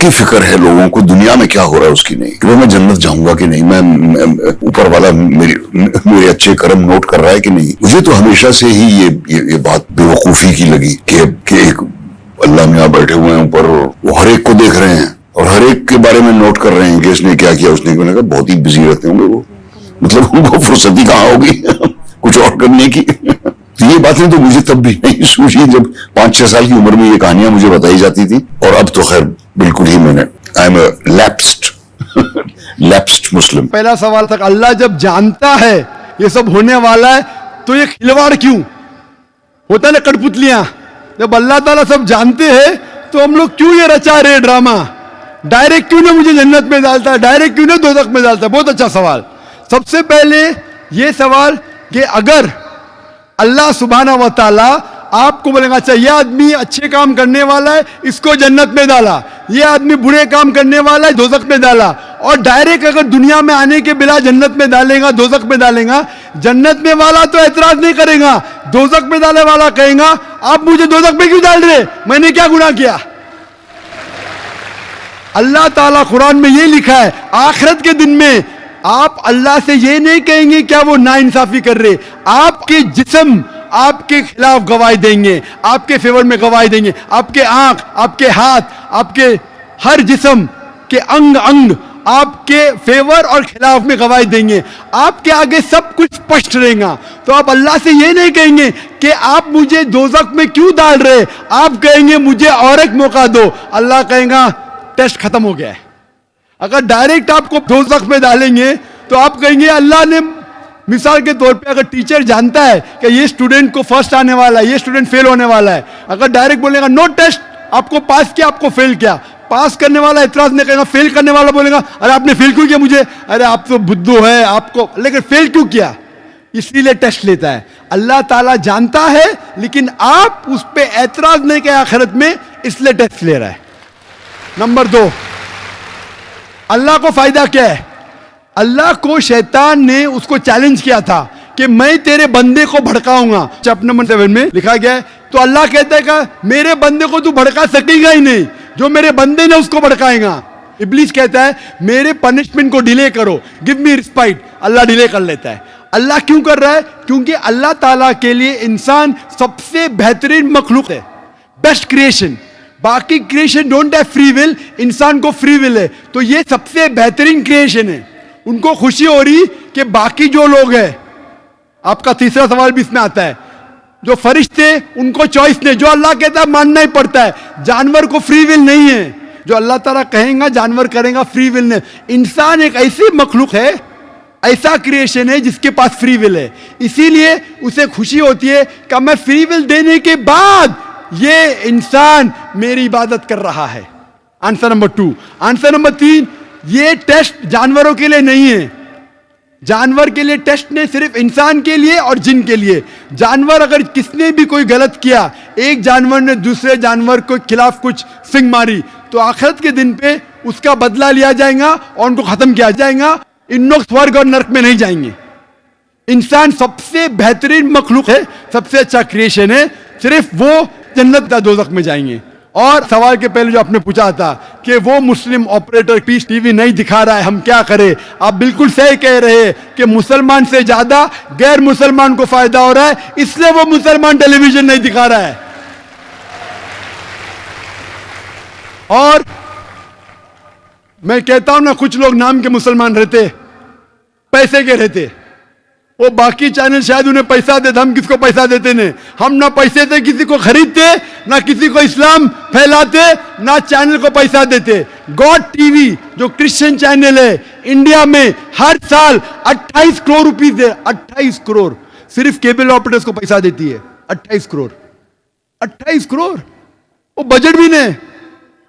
کی فکر ہے لوگوں کو دنیا میں کیا ہو رہا ہے اس کی نہیں، کہ میں جنت جاؤں گا کہ نہیں، میں اوپر والا میرے اچھے کرم نوٹ کر رہا ہے کہ نہیں۔ مجھے تو ہمیشہ سے ہی یہ بات بے وقوفی کی لگی کہ ایک اللہ میاں بیٹھے ہوئے ہیں اوپر، وہ ہر ایک کو دیکھ رہے ہیں اور ہر ایک کے بارے میں نوٹ کر رہے ہیں کہ اس نے کیا کیا، اس نے کہا بہت ہی بزی رہتے ہوں گے وہ، مطلب ان کو فرصت ہی کہاں ہوگی کچھ اور کرنے کی۔ یہ باتیں تو مجھے تب بھی نہیں سوچی جب 5-6 سال کی عمر میں یہ کہانیاں مجھے بتائی جاتی تھی، اور اب تو خیر بالکل ہی میں نے آئی ایم اے لیپسڈ مسلم۔ پہلا سوال تھا، اللہ جب جانتا ہے یہ سب ہونے والا ہے تو یہ کھلواڑ کیوں ہوتا ہے نا، کٹ پتلیاں، جب اللہ تعالیٰ سب جانتے ہیں تو ہم لوگ کیوں یہ رچا رہے ڈرامہ، ڈائریکٹ کیوں نہ مجھے جنت میں ڈالتا ہے، ڈائریکٹ کیوں نہ دوزخ میں ڈالتا ہے۔ بہت اچھا سوال۔ سب سے پہلے یہ سوال کہ اگر اللہ سبحانہ و تعالیٰ آپ کو بولے گا اچھا یہ آدمی اچھے کام کرنے والا ہے اس کو جنت میں ڈالا، یہ آدمی برے کام کرنے والا ہے دوزخ میں ڈالا، اور ڈائریکٹ اگر دنیا میں آنے کے بلا جنت میں ڈالے گا دوزخ میں ڈالے گا، جنت میں والا تو اعتراض نہیں کرے گا، دوزخ میں ڈالنے والا کہے گا آپ مجھے دوزخ میں کیوں ڈال رہے، میں نے کیا گناہ کیا۔ اللہ تعالیٰ قرآن میں یہ لکھا ہے آخرت کے دن میں آپ اللہ سے یہ نہیں کہیں گے کیا وہ ناانصافی کر رہے، آپ کے جسم آپ کے خلاف گواہی دیں گے، آپ کے فیور میں گواہی دیں گے، آپ کے آنکھ، آپ کے ہاتھ، آپ کے ہر جسم کے انگ آپ کے فیور اور خلاف میں گواہی دیں گے، آپ کے آگے سب کچھ اسپشٹ رہے گا۔ تو آپ اللہ سے یہ نہیں کہیں گے کہ آپ مجھے دوزخ میں کیوں ڈال رہے، آپ کہیں گے مجھے اور ایک موقع دو۔ اللہ کہے گا ٹیسٹ ختم ہو گیا ہے۔ اگر ڈائریکٹ آپ کو دوزخ میں ڈالیں گے تو آپ کہیں گے اللہ نے، مثال کے طور پہ اگر ٹیچر جانتا ہے کہ یہ اسٹوڈنٹ کو فرسٹ آنے والا ہے، یہ اسٹوڈنٹ فیل ہونے والا ہے، اگر ڈائریکٹ بولے گا نو ٹیسٹ، آپ کو پاس کیا آپ کو فیل کیا، پاس کرنے والا اعتراض نہیں کرے گا، فیل کرنے والا بولے گا ارے آپ نے فیل کیوں کیا مجھے، ارے آپ تو بدھو ہے آپ کو، لیکن فیل کیوں کیا، اس لیے ٹیسٹ لیتا ہے۔ اللہ تعالیٰ جانتا ہے لیکن آپ اس پہ اعتراض نہیں کہ آخرت میں، اس لیے ٹیسٹ لے رہا ہے۔ نمبر 2، اللہ کو فائدہ کیا ہے؟ اللہ کو شیطان نے اس کو چیلنج کیا تھا کہ میں تیرے بندے کو بھڑکاؤں گا، چیپٹر نمبر 7 میں لکھا گیا ہے۔ تو اللہ کہتا ہے کہ میرے بندے کو تو بھڑکا سکے گا ہی نہیں، جو میرے بندے نے اس کو بھڑکائے گا۔ ابلیس کہتا ہے میرے پنشمنٹ کو ڈیلے کرو، گیو می رسپائٹ، اللہ ڈیلے کر لیتا ہے۔ اللہ کیوں کر رہا ہے؟ کیونکہ اللہ تعالیٰ کے لیے انسان سب سے بہترین مخلوق ہے، بیسٹ کریشن۔ باقی creation don't have free will, انسان کو فری ول ہے، تو یہ سب سے بہترین کریشن ہے۔ ان کو خوشی ہو رہی کہ باقی جو لوگ ہیں، آپ کا تیسرا سوال بھی اس میں آتا ہے، جو فرشتے ان کو چوائس نہیں، جو اللہ کہتا ہے ماننا ہی پڑتا ہے، جانور کو فری ول نہیں ہے، جو اللہ تعالیٰ کہیں گا جانور کریں گا، فری ول نہیں۔ انسان ایک ایسی مخلوق ہے، ایسا کریشن ہے جس کے پاس فری ول ہے، اسی لیے اسے خوشی ہوتی ہے کہ میں فری ول دینے کے بعد یہ انسان میری عبادت کر رہا ہے۔ Answer number 2۔ آنسر نمبر 3، یہ ٹیسٹ جانوروں کے لیے نہیں ہے، جانور کے لیے ٹیسٹ نہیں، صرف انسان کے لیے اور جن کے لیے۔ جانور اگر کس نے بھی کوئی غلط کیا، ایک جانور نے دوسرے جانور کے خلاف کچھ سنگ ماری، تو آخرت کے دن پہ اس کا بدلہ لیا جائے گا اور ان کو ختم کیا جائے گا، ان لوگ سورگ اور نرک میں نہیں جائیں گے۔ انسان سب سے بہترین مخلوق ہے، سب سے اچھا کریشن ہے، صرف وہ جنت یا دوزخ میں جائیں گے۔ اور سوال کے پہلے جو آپ نے پوچھا تھا کہ وہ مسلم آپریٹر پیس ٹی وی نہیں دکھا رہا ہے، ہم کیا کریں؟ آپ بالکل صحیح کہہ رہے ہیں کہ مسلمان سے زیادہ غیر مسلمان کو فائدہ ہو رہا ہے، اس لیے وہ مسلمان ٹیلی ویژن نہیں دکھا رہا ہے۔ اور میں کہتا ہوں نا، کچھ لوگ نام کے مسلمان رہتے، پیسے کے رہتے، وہ باقی چینل شاید انہیں پیسہ دیتے، ہم کس کو پیسہ دیتے نہیں، ہم نہ پیسے سے کسی کو خریدتے، نہ کسی کو اسلام پھیلاتے، نہ چینل کو پیسہ دیتے۔ گاڈ ٹی وی جو کرسچن چینل ہے انڈیا میں ہر سال 28 کروڑ روپیز ہے، 28 کروڑ صرف کیبل آپریٹرز کو پیسہ دیتی ہے، 28 کروڑ، 28 کروڑ، وہ بجٹ بھی نہیں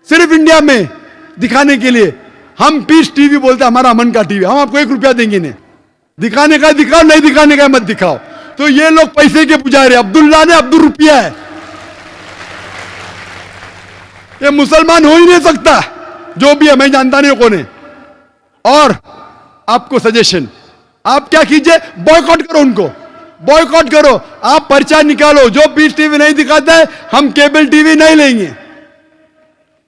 صرف انڈیا میں دکھانے کے لیے۔ ہم پیس ٹی وی بولتے ہیں ہمارا امن کا ٹی وی، ہم آپ کو 1 روپیہ دیں گے نہیں، دکھانے کا دکھاؤ، نہیں دکھانے کا مت دکھاؤ۔ تو یہ لوگ پیسے کے پجاری، عبداللہ نے عبد الروپیہ ہے، یہ مسلمان ہو ہی نہیں سکتا، جو بھی ہے میں جانتا نہیں کون ہے۔ اور آپ کو سجیشن، آپ کیا کیجئے، بوائیکاٹ کرو ان کو، بوائیکاٹ کرو، آپ پرچہ نکالو، جو پیس ٹی وی نہیں دکھاتا ہے ہم کیبل ٹی وی نہیں لیں گے۔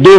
2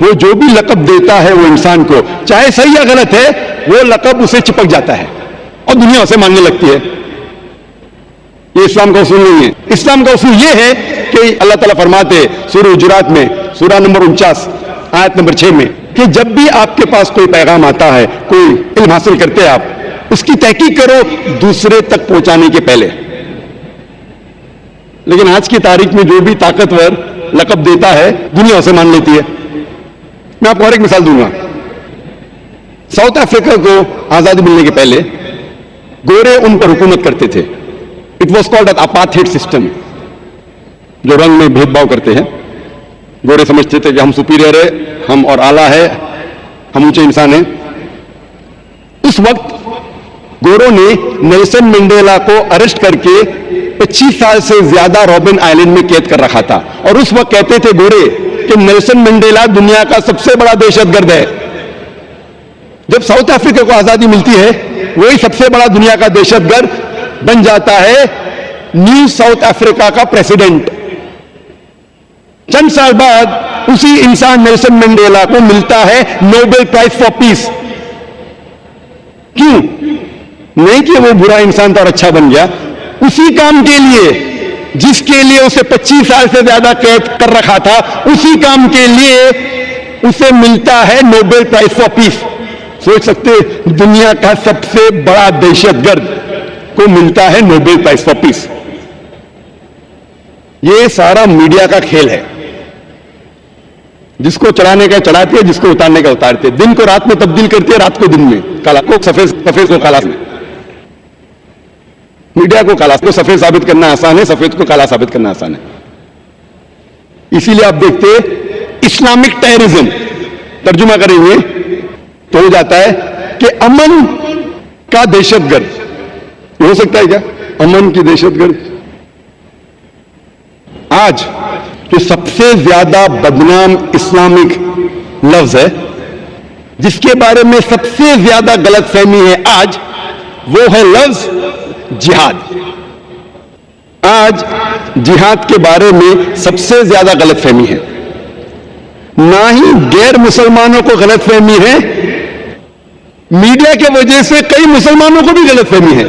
وہ جو بھی لقب دیتا ہے وہ انسان کو، چاہے صحیح یا غلط ہے، وہ لقب اسے چپک جاتا ہے اور دنیا اسے ماننے لگتی ہے. یہ اسلام کا اصول نہیں ہے. اسلام کا اصول یہ ہے کہ اللہ تعالیٰ فرماتے ہیں سورہ حجرات میں سورہ نمبر 49 آیت نمبر 6 میں کہ جب بھی آپ کے پاس کوئی پیغام آتا ہے، کوئی علم حاصل کرتے ہیں، آپ اس کی تحقیق کرو دوسرے تک پہنچانے کے پہلے. لیکن آج کی تاریخ میں جو بھی طاقتور لقب دیتا ہے دنیا اسے مان لیتی ہے. میں آپ کو اور ایک مثال دوں گا. ساؤتھ افریقہ کو آزادی ملنے کے پہلے گورے ان پر حکومت کرتے تھے. It was called apartheid system. جو رنگ میں بھید بھاؤ کرتے ہیں، گورے سمجھتے تھے کہ ہم سپیریئر ہے، ہم اور اعلیٰ ہے، ہم اونچے انسان ہیں. اس وقت گوروں نے نیلسن منڈیلا کو اریسٹ کر کے 25 سال سے زیادہ رابن آئلینڈ میں قید کر رکھا تھا. اور اس وقت کہتے تھے گورے کہ نیلسن منڈیلا دنیا کا سب سے بڑا دہشت گرد ہے. جب ساؤتھ افریقہ کو آزادی ملتی ہے، وہی سب سے بڑا دنیا کا دہشت گرد بن جاتا ہے نیو ساؤتھ افریقہ کا پریزیڈنٹ. چند سال بعد اسی انسان نیلسن منڈیلا کو ملتا ہے نوبل پرائز فار پیس. کیوں؟ نہیں کہ وہ برا انسان تھا اور اچھا بن گیا، اسی کام کے لیے جس کے لیے اسے 25 سال سے زیادہ قید کر رکھا تھا، اسی کام کے لیے اسے ملتا ہے نوبل پرائز فار پیس. سوچ سکتے دنیا کا سب سے بڑا دہشت گرد کو ملتا ہے نوبل پرائز فار پیس. یہ سارا میڈیا کا کھیل ہے. جس کو چڑھانے کا چڑھاتے ہیں، جس کو اتارنے کا اتارتے ہیں. دن کو رات میں تبدیل کرتے ہیں، رات کو دن میں، کالا کو سفید کو کالا میں. میڈیا کو کالا کو سفید ثابت کرنا آسان ہے، سفید کو کالا ثابت کرنا آسان ہے. اسی لیے آپ دیکھتے اسلامک ٹیررزم ترجمہ کریں گے تو ہو جاتا ہے کہ امن کا دہشت گرد. ہو سکتا ہے کیا امن کی دہشت گرد؟ آج جو سب سے زیادہ بدنام اسلامک لفظ ہے، جس کے بارے میں سب سے زیادہ غلط فہمی ہے آج، وہ ہے لفظ جہاد. آج جہاد کے بارے میں سب سے زیادہ غلط فہمی ہے. نہ ہی غیر مسلمانوں کو غلط فہمی ہے، میڈیا کی وجہ سے کئی مسلمانوں کو بھی غلط فہمی ہے.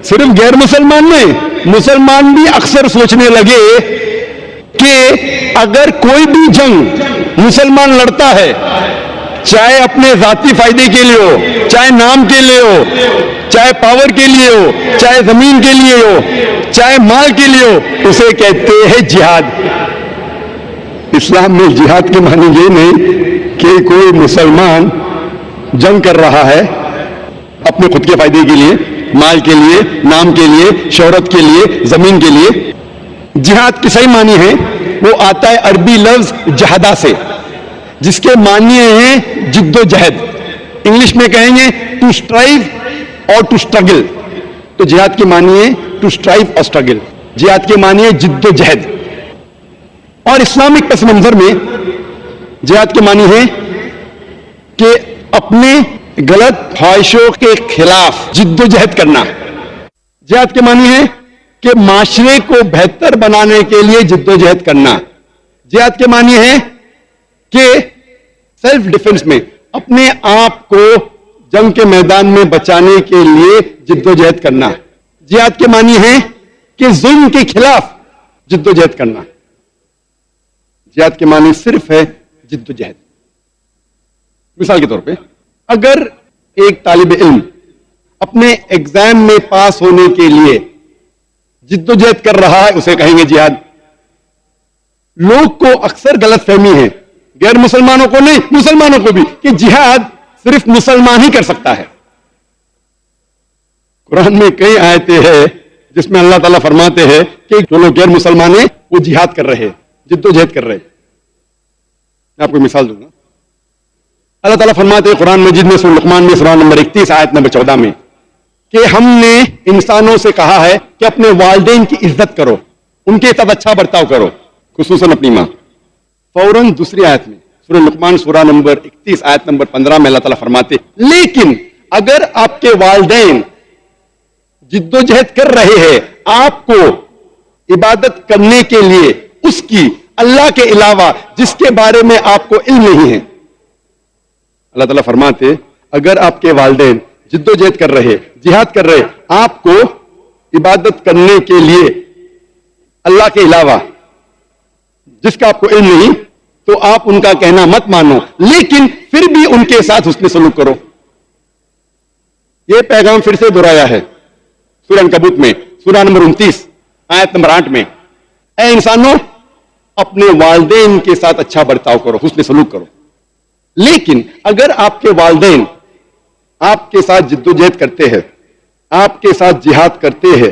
صرف غیر مسلمان نہیں، مسلمان بھی اکثر سوچنے لگے کہ اگر کوئی بھی جنگ مسلمان لڑتا ہے، چاہے اپنے ذاتی فائدے کے لیے ہو، چاہے نام کے لیے ہو، چاہے پاور کے لیے ہو، چاہے زمین کے لیے ہو، چاہے مال کے لیے ہو، اسے کہتے ہیں جہاد. اسلام میں جہاد کے معنی یہ نہیں کہ کوئی مسلمان جنگ کر رہا ہے اپنے خود کے فائدے کے لیے، مال کے لیے، نام کے لیے، شہرت کے لیے، زمین کے لیے. جہاد کی صحیح معنی ہے وہ آتا ہے عربی لفظ جہادہ سے، جس کے معنی ہیں جد و جہد. انگلش میں کہیں گے ٹو اسٹرائیو اور ٹو اسٹرگل. تو جہاد کے معنی ہے ٹو اسٹرائیو اور اسٹرگل. جہاد کے معنی ہے جد و جہد. اور اسلامک پس منظر میں جہاد کے معنی ہے کہ اپنے غلط خواہشوں کے خلاف جد و جہد کرنا. جہاد کے معنی ہے کہ معاشرے کو بہتر بنانے کے لیے جد و جہد کرنا. جہاد کے معنی ہے کہ سیلف ڈیفنس میں اپنے آپ کو جنگ کے میدان میں بچانے کے لیے جد و جہد کرنا. جہاد کے معنی ہے کہ ظلم کے خلاف جد و جہد کرنا. جہاد کے معنی صرف ہے جد و جہد. مثال کے طور پہ اگر ایک طالب علم اپنے ایگزام میں پاس ہونے کے لیے جد و جہد کر رہا ہے، اسے کہیں گے جہاد. لوگ کو اکثر غلط فہمی ہے، غیر مسلمانوں کو نہیں، مسلمانوں کو بھی، کہ جہاد صرف مسلمان ہی کر سکتا ہے. قرآن میں کئی آیتیں ہیں جس میں اللہ تعالیٰ فرماتے ہیں کہ جو لوگ غیر مسلمان ہیں وہ جہاد کر رہے ہیں، جد و جہد کر رہے ہیں. میں آپ کو مثال دوں گا. اللہ تعالیٰ فرماتے ہیں قرآن مجید میں سورہ لقمان میں سورہ نمبر 31 آیت نمبر 14 میں کہ ہم نے انسانوں سے کہا ہے کہ اپنے والدین کی عزت کرو، ان کے ساتھ اچھا برتاؤ کرو، خصوصاً اپنی ماں. فوراً دوسری آیت میں سورہ لقمان سورہ نمبر 31 آیت نمبر 15 میں اللہ تعالیٰ فرماتے لیکن اگر آپ کے والدین جد و جہد کر رہے ہیں آپ کو عبادت کرنے کے لیے، اس کی اللہ کے علاوہ جس کے بارے میں آپ کو علم نہیں ہے. اللہ تعالیٰ فرماتے اگر آپ کے والدین جد و جہد کر رہے, جہاد کر رہے, آپ کو عبادت کرنے کے لیے اللہ کے علاوہ جس کا آپ کو علم نہیں, تو آپ ان کا کہنا مت مانو, لیکن پھر بھی ان کے ساتھ حسن سلوک کرو. یہ پیغام پھر سے دہرایا ہے سورہ عنکبوت میں, سورہ نمبر 29 آیت نمبر 8 میں. اے انسانوں, اپنے والدین کے ساتھ اچھا برتاؤ کرو, حسن سلوک کرو. لیکن اگر آپ کے والدین آپ کے ساتھ جد و جہد کرتے ہیں, آپ کے ساتھ جہاد کرتے ہیں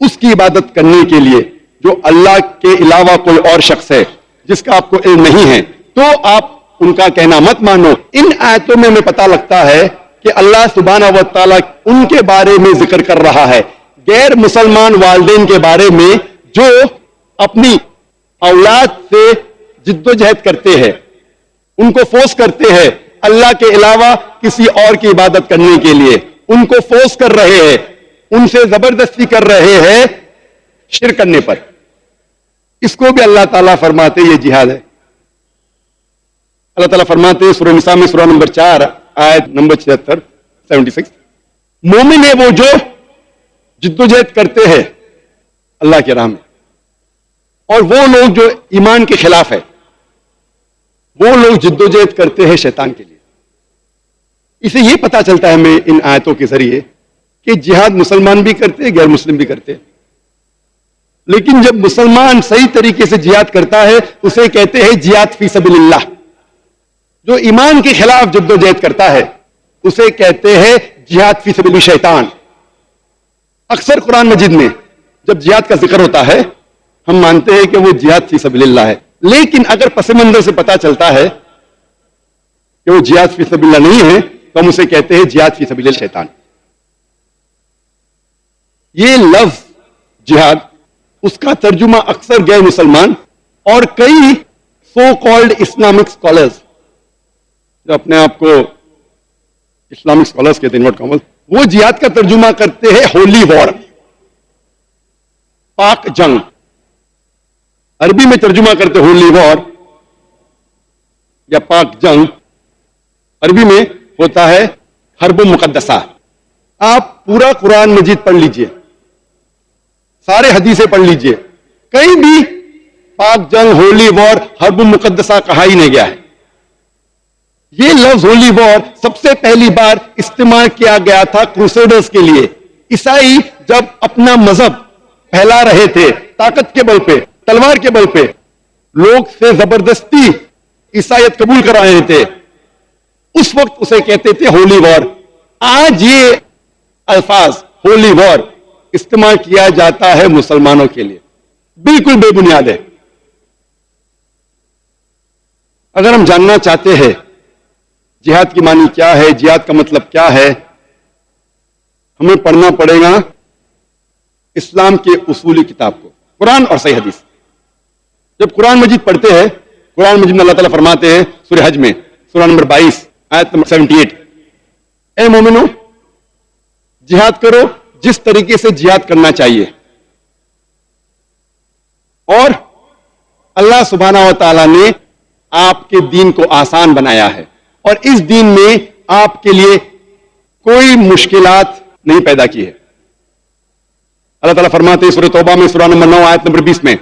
اس کی عبادت کرنے کے لیے جو اللہ کے علاوہ کوئی اور شخص ہے جس کا آپ کو علم نہیں ہے, تو آپ ان کا کہنا مت مانو. ان آیتوں میں ہمیں پتہ لگتا ہے کہ اللہ سبحانہ و تعالیٰ ان کے بارے میں ذکر کر رہا ہے, غیر مسلمان والدین کے بارے میں جو اپنی اولاد سے جد و جہد کرتے ہیں, ان کو فورس کرتے ہیں اللہ کے علاوہ کسی اور کی عبادت کرنے کے لیے, ان کو فورس کر رہے ہیں, ان سے زبردستی کر رہے ہیں شرک کرنے پر. اس کو بھی اللہ تعالیٰ فرماتے یہ جہاد ہے. اللہ تعالیٰ فرماتے سورہ نساء میں سورہ نمبر 4 آیت نمبر 76 مومن ہے وہ جو جد و جہد کرتے ہیں اللہ کی راہ میں, اور وہ لوگ جو ایمان کے خلاف ہے وہ لوگ جد و جہد کرتے ہیں شیطان کے لیے. اسے یہ پتا چلتا ہے ہمیں ان آیتوں کے ذریعے کہ جہاد مسلمان بھی کرتے ہیں, غیر مسلم بھی کرتے ہیں. لیکن جب مسلمان صحیح طریقے سے جہاد کرتا ہے اسے کہتے ہیں جہاد فی سبیل اللہ. جو ایمان کے خلاف جد و جہد کرتا ہے اسے کہتے ہیں جہاد فی سبیل شیطان. اکثر قرآن مجید میں جب جہاد کا ذکر ہوتا ہے ہم مانتے ہیں کہ وہ جہاد فی سبیل اللہ ہے, لیکن اگر پس منظر سے پتا چلتا ہے کہ وہ جہاد فی سبیل اللہ نہیں ہے تو ہم اسے کہتے ہیں جہاد فی سبیل شیطان. یہ لفظ جہاد, اس کا ترجمہ اکثر غیر مسلمان اور کئی سو کالڈ اسلامک اسکالرز جو اپنے آپ کو اسلامک اسکالرز کہتے ہیں, وہ جہاد کا ترجمہ کرتے ہیں ہولی وار, پاک جنگ. عربی میں ترجمہ کرتے ہولی وار یا پاک جنگ, عربی میں ہوتا ہے حرب مقدسہ. آپ پورا قرآن مجید پڑھ لیجئے, سارے حدیثیں پڑھ لیجئے, کہیں بھی پاک جنگ, ہولی وار, حرب مقدسہ کہا ہی نہیں گیا ہے. یہ لفظ ہولی وار سب سے پہلی بار استعمال کیا گیا تھا کروسیڈرز کے لیے. عیسائی جب اپنا مذہب پھیلا رہے تھے طاقت کے بل پہ, تلوار کے بل پہ, لوگ سے زبردستی عیسائیت قبول کرا رہے تھے, اس وقت اسے کہتے تھے ہولی وار. آج یہ الفاظ ہولی وار استعمال کیا جاتا ہے مسلمانوں کے لیے, بالکل بے بنیاد ہے. اگر ہم جاننا چاہتے ہیں جہاد کی معنی کیا ہے, جہاد کا مطلب کیا ہے, ہمیں پڑھنا پڑے گا اسلام کے اصولی کتاب کو, قرآن اور صحیح حدیث. جب قرآن مجید پڑھتے ہیں, قرآن مجید میں اللہ تعالیٰ فرماتے ہیں سورہ حج میں سورہ نمبر 22 آیت نمبر 78, اے مومنو جہاد کرو جس طریقے سے جہاد کرنا چاہیے, اور اللہ سبحانہ و تعالیٰ نے آپ کے دین کو آسان بنایا ہے, اور اس دین میں آپ کے لیے کوئی مشکلات نہیں پیدا کی ہے. اللہ تعالیٰ فرماتے ہیں سورہ توبہ میں سورہ نمبر 9 آیت نمبر 20 میں,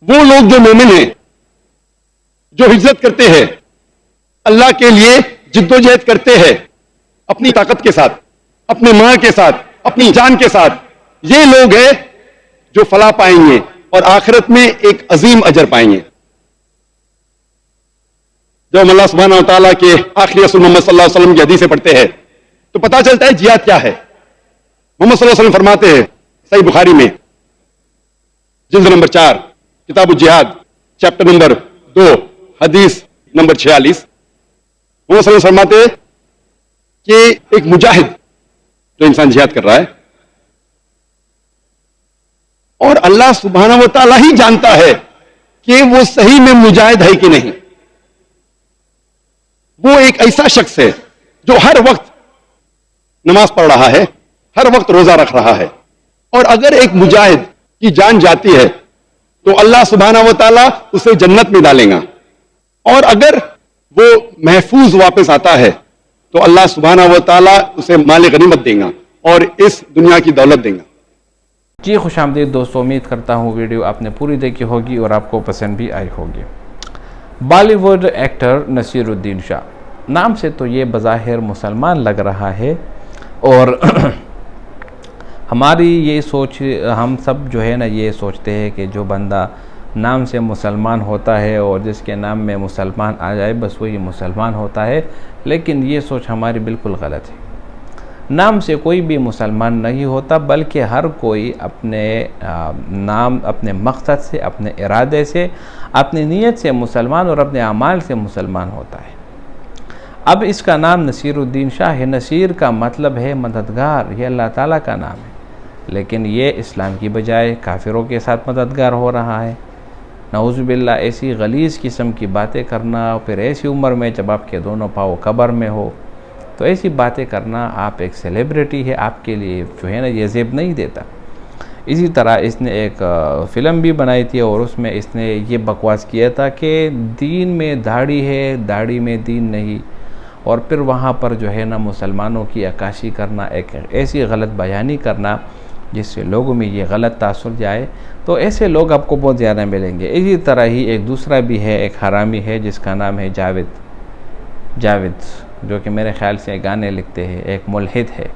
وہ لوگ جو مومن ہیں, جو ہجرت کرتے ہیں, اللہ کے لیے جد و جہد کرتے ہیں اپنی طاقت کے ساتھ, اپنے مال کے ساتھ, اپنی جان کے ساتھ, یہ لوگ ہیں جو فلاح پائیں گے اور آخرت میں ایک عظیم اجر پائیں گے. جب ہم اللہ سبحانہ و تعالیٰ کے آخری رسول محمد صلی اللہ علیہ وسلم کی حدیثیں پڑھتے ہیں تو پتہ چلتا ہے جہاد کیا ہے. محمد صلی اللہ علیہ وسلم فرماتے ہیں صحیح بخاری میں جلد نمبر 4 کتاب الجہاد چیپٹر نمبر 2 حدیث نمبر 46, محمد صلی اللہ علیہ وسلم فرماتے ہیں کہ ایک مجاہد جو انسان جہاد کر رہا ہے, اور اللہ سبحانہ و تعالیٰ ہی جانتا ہے کہ وہ صحیح میں مجاہد ہے کہ نہیں. وہ ایک ایسا شخص ہے جو ہر وقت نماز پڑھ رہا ہے, ہر وقت روزہ رکھ رہا ہے, اور اگر ایک مجاہد کی جان جاتی ہے تو اللہ سبحانہ و تعالیٰ اسے جنت میں ڈالیں گا، اور اگر وہ محفوظ واپس آتا ہے تو اللہ سبحانہ و تعالیٰ اسے مال غنیمت دیں گا اور اس دنیا کی دولت دیں گا۔ جی خوش آمدید دوستو، امید کرتا ہوں ویڈیو آپ نے پوری دیکھی ہوگی اور آپ کو پسند بھی آئی ہوگی۔ بالی ووڈ ایکٹر نصیر الدین شاہ، نام سے تو یہ بظاہر مسلمان لگ رہا ہے، اور ہماری یہ سوچ، ہم سب جو ہے نا یہ سوچتے ہیں کہ جو بندہ نام سے مسلمان ہوتا ہے اور جس کے نام میں مسلمان آ جائے بس وہی مسلمان ہوتا ہے، لیکن یہ سوچ ہماری بالکل غلط ہے۔ نام سے کوئی بھی مسلمان نہیں ہوتا، بلکہ ہر کوئی اپنے نام، اپنے مقصد سے، اپنے ارادے سے، اپنی نیت سے مسلمان اور اپنے اعمال سے مسلمان ہوتا ہے۔ اب اس کا نام نصیر الدین شاہ ہے۔ نصیر کا مطلب ہے مددگار، یہ اللہ تعالیٰ کا نام ہے، لیکن یہ اسلام کی بجائے کافروں کے ساتھ مددگار ہو رہا ہے۔ نعوذ باللہ، ایسی غلیظ قسم کی باتیں کرنا، پھر ایسی عمر میں جب آپ کے دونوں پاؤں قبر میں ہو تو ایسی باتیں کرنا، آپ ایک سیلیبریٹی ہے، آپ کے لیے جو ہے نا یہ زیب نہیں دیتا۔ اسی طرح اس نے ایک فلم بھی بنائی تھی اور اس میں اس نے یہ بکواس کیا تھا کہ دین میں داڑھی ہے، داڑھی میں دین نہیں، اور پھر وہاں پر جو ہے نا مسلمانوں کی عکاسی کرنا، ایک ایسی غلط بیانی کرنا جس سے لوگوں میں یہ غلط تاثر جائے، تو ایسے لوگ آپ کو بہت زیادہ ملیں گے۔ اسی طرح ہی ایک دوسرا بھی ہے، ایک حرامی ہے جس کا نام ہے جاوید، جو کہ میرے خیال سے گانے لکھتے ہیں، ایک ملحد ہے،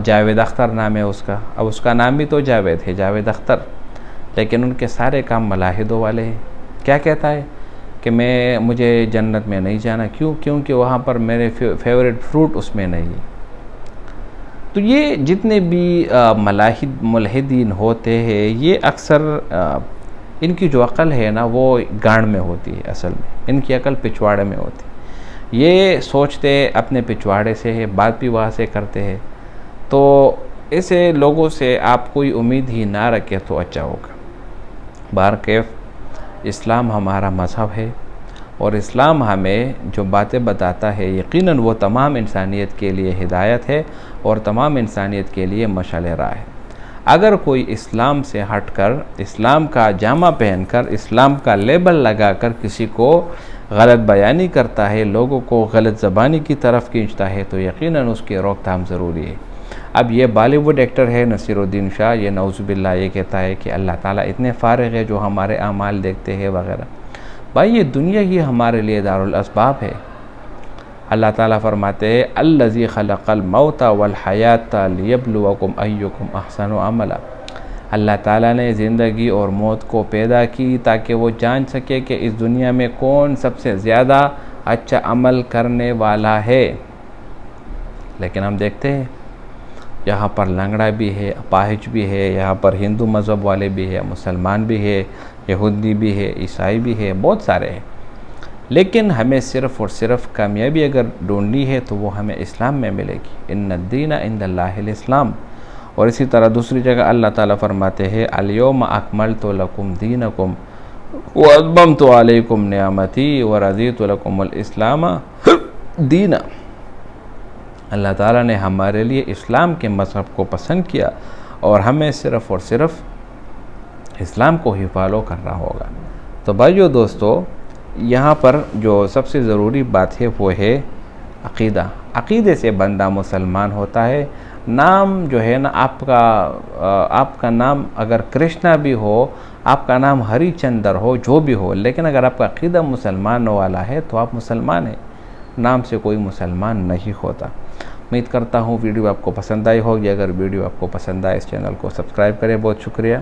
جاوید اختر نام ہے اس کا۔ اب اس کا نام بھی تو جاوید ہے، جاوید اختر، لیکن ان کے سارے کام ملاحدوں والے ہیں۔ کیا کہتا ہے کہ مجھے جنت میں نہیں جانا، کیونکہ وہاں پر میرے فیوریٹ فروٹ اس میں نہیں ہے۔ تو یہ جتنے بھی ملحدین ہوتے ہیں، یہ اکثر ان کی جو عقل ہے نا وہ گانڈ میں ہوتی ہے، اصل میں ان کی عقل پچھواڑے میں ہوتی ہے۔ یہ سوچتے اپنے پچھواڑے سے ہے، بات بھی وہاں سے کرتے ہیں، تو ایسے لوگوں سے آپ کوئی امید ہی نہ رکھے تو اچھا ہوگا۔ بہرکیف اسلام ہمارا مذہب ہے، اور اسلام ہمیں جو باتیں بتاتا ہے یقیناً وہ تمام انسانیت کے لیے ہدایت ہے اور تمام انسانیت کے لیے مشعل راہ ہے۔ اگر کوئی اسلام سے ہٹ کر، اسلام کا جامہ پہن کر، اسلام کا لیبل لگا کر کسی کو غلط بیانی کرتا ہے، لوگوں کو غلط زبانی کی طرف کھینچتا ہے، تو یقیناً اس کی روک تھام ضروری ہے۔ اب یہ بالی ووڈ ایکٹر ہے نصیر الدین شاہ، یہ نعوذ باللہ یہ کہتا ہے کہ اللہ تعالیٰ اتنے فارغ ہے جو ہمارے اعمال دیکھتے ہیں وغیرہ۔ بھائی یہ دنیا ہی ہمارے لیے دارالاسباب ہے۔ اللہ تعالیٰ فرماتے ہیں الذی خلق الموت والحیات لیبلوکم ایکم احسن عملا۔ اللہ تعالیٰ نے زندگی اور موت کو پیدا کی تاکہ وہ جان سکے کہ اس دنیا میں کون سب سے زیادہ اچھا عمل کرنے والا ہے۔ لیکن ہم دیکھتے ہیں یہاں پر لنگڑا بھی ہے، اپاہج بھی ہے، یہاں پر ہندو مذہب والے بھی ہے، مسلمان بھی ہے، یہودی بھی ہے، عیسائی بھی ہے، بہت سارے ہیں، لیکن ہمیں صرف اور صرف کامیابی اگر ڈھونڈنی ہے تو وہ ہمیں اسلام میں ملے گی۔ ان الدین عند اللہ الاسلام۔ اور اسی طرح دوسری جگہ اللہ تعالیٰ فرماتے ہیں الیوم اکملت لکم دینکم واتممت علیکم نعمتی ورضیت لکم الاسلام دینا۔ اللہ تعالیٰ نے ہمارے لیے اسلام کے مذہب کو پسند کیا اور ہمیں صرف اور صرف اسلام کو ہی فالو کرنا ہوگا۔ تو بھائیو دوستو، یہاں پر جو سب سے ضروری بات ہے وہ ہے عقیدہ۔ عقیدے سے بندہ مسلمان ہوتا ہے۔ نام جو ہے نا آپ کا نام اگر کرشنا بھی ہو، آپ کا نام ہری چندر ہو، جو بھی ہو، لیکن اگر آپ کا عقیدہ مسلمان والا ہے تو آپ مسلمان ہیں۔ نام سے کوئی مسلمان نہیں ہوتا۔ امید کرتا ہوں ویڈیو آپ کو پسند آئی ہوگی۔ اگر ویڈیو آپ کو پسند آئے اس چینل کو سبسکرائب کریں۔ بہت شکریہ۔